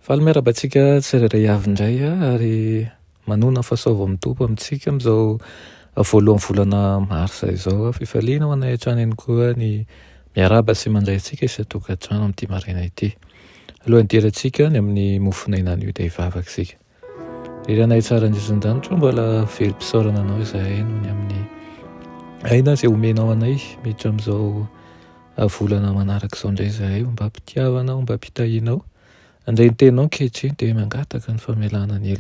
Faly miarabantsika tsirairay avy indray ary manona fahasoava amin'ny tompo amintsika amin'izao voalohan'ny volana marsa izao. Fifaliana ho anay hatrany ihany koa ny miaraba sy mandray antsika isan-tokantrano amin'ity maraina ity. Alohan'ny dirantsika ny amin'ny mofonaina an'io dia hivavaka isika. Riranay tsara indrisan-danitra mbola velom-pisaorana anao izahay noho ny amin'ny aina izay omenao anay miditra amin'izao volana manaraka izao indray izahay mba hampitiavanao, mba hampitahianao. Andray ny tenao ankehitriny dia mangataka ny famelana ny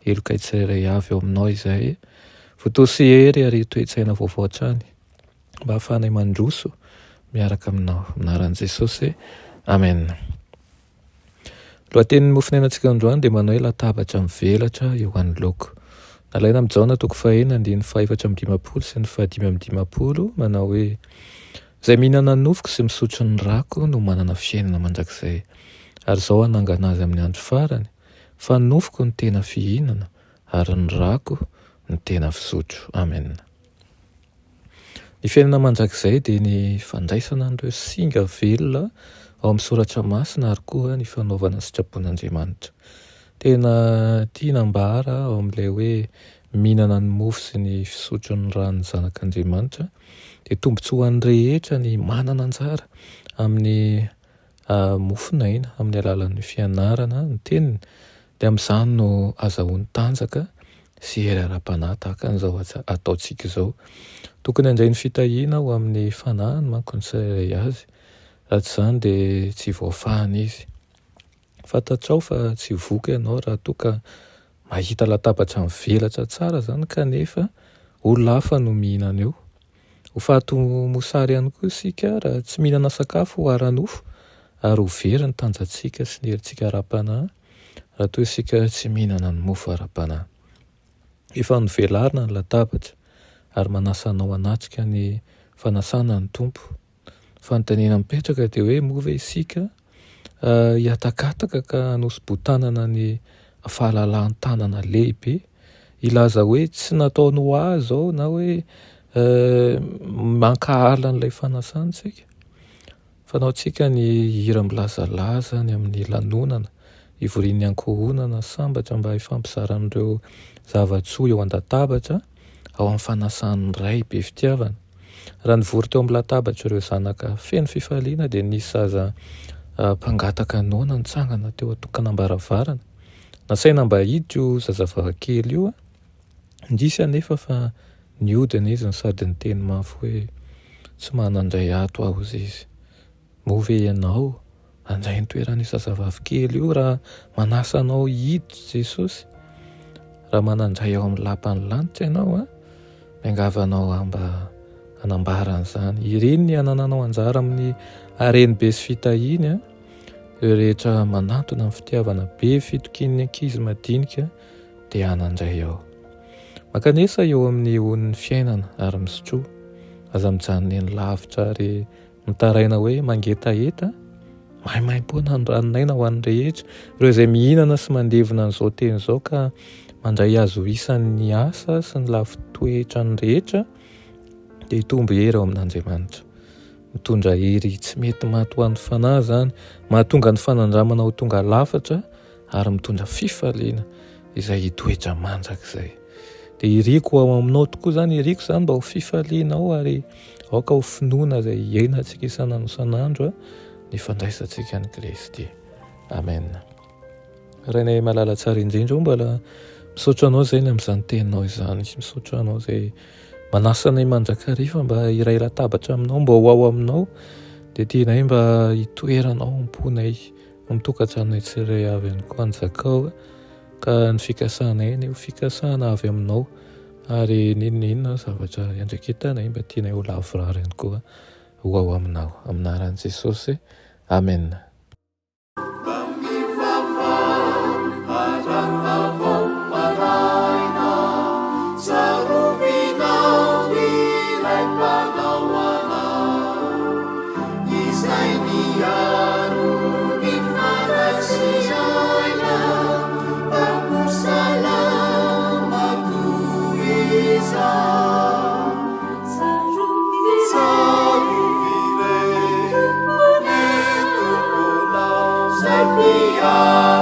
heloka tsirairay avy ao aminao izahay. Voatosy hery ary toe-tsaina vaovao hatrany mba hahafahanay mandroso miaraka aminao. Anaran'i Jesosy. Amen. Lohatenin'ny mofonainantsika androany dia manao hoe latabatra mivelatra eo anoloako. Nalaina amin'ny Jaona toko 4:4-5 sy ny 5-10 manao hoe izay mihinana ny nofoko sy misotro ny rako no manana fiainana mandrakizay. Ary izao hanangana azy amin'ny andro farany fa ny nofoko ny tena fihinana ary ny rako ny tena fisotro. Amen. Ny fiainana mandrakizay dia ny fandraisana an'ireo singa velona ao amin'ny soratra masina ary koa ny fanaovana sitrapon'Andriamanitra. Tena tiana ambara ao amin'ilay hoe mihinana ny mofo sy ny fisotro ny ranony zanak'Andriamanitra dia tombontsoa an'ny rehetra ny manana anjara amin'ny mofonaina amin'ny alalan'ny fianarana ny teniny dia amin'izany no azahoany tanjaka sy hery ara-panahy tahaka an'izao ataontsika izao. Tokony handray ny fitahiana ho amin'ny fanahiny manko ny tsirairay azy, raha tsy izany dia tsy voafahana izy. Fantatrao fa tsy voky ianao raha toa ka mahita latabatra mivelatra tsara izany kanefa olona hafa no mihinana eo. Ho fato-mosary ihany koa isika raha tsy mihinana sakafo ho ara-nofo ary ho very ny tanjantsika sy ny herintsika ara-panahy raha toa isika tsy mihinana ny mofo ara-panahy. Efa novelarina ny latabatra ary manasa anao hanatrika ny fanasana ny tompo. Fanontaniana mipetraka dia hoe moa ve isika hiatakataka ka hanosy-botanana ny fahalalan-tanana lehibe ilaza hoe tsy nataony ho azy izao na hoe mankahala n'ilay fanasantsika. Fanaontsika ny hira milazalaza ny amin'ny lanonana, hivorian'ny ankohonana sambatra mba hifampizaran'ireo zava-tsoa eo an-databatra ao amin'ny fanasan'ny ray be fitiavana. Raha nivory teo amin'ny latabatra ireo zanaka feno fifaliana dia nisy zaza mpangataka noana nitsangana teo atokanam-baravarana. Nasaina mba hiditra io zazavavikely io indrisy anefa fa niodina izy sady niteny mafy hoe tsy manandray ato aho izy. Moa ve ianao andray ny toeran'ny zazavavikely io raha manasa anao hiditra Jesosy? Raha manandray ao amin'ny lapan'ny lanitra ianao miangavanao mba hanambara an'izany. Ireny ny hanananao anjara amin'ny hareny be sy fitahiany ireo rehetra manantona amin'ny fitiavana be fitokin'ny ankizy madinika dia hanandray ao. Makanesa eo amin'ny on'ny fiainana ary misotroa aza mijanona eny lavitra ary mitaraina hoe mangetaheta maimai-poana ny ranonaina ho an'ny rehetra ireo izay mihinana sy mandevina an'izao teny izao ka mandray azo isan'ny asa sy ny lafi-toetra ny rehetra dia hitombo hery ao amin'Andriamanitra. Mitondra hery tsy mety maty ho an'ny fanahy izany, mahatonga ny fanandramana ho tonga lafatra ary mitondra fifaliana izay hitoetra mandrakizay. Dia iriko ao aminao tokoa izany, iriko izany mba ho fifalianao ary aoka ho finoana izay iainantsika isan'andro ny fandraisantsika ny Kristy. Amen. Rainay malala tsara indrindra mbola misaotra anao izay ny amin'izany teninao izany, misaotra anao izay manasanay mandrakariva mba hiray latabatra aminao, mba ho ao aminao dia tianay mba hitoeranao amponay amin'ny tokantranonay tsirairay avy ihany koa anjakao ka ny fikasanay ny ho fikasana avy aminao ary ninona zavatra iandreketanay mba tianay ho lavorary ihany koa ho ao aminao. Aminaran'i Jesosy. Amen. Salam miaro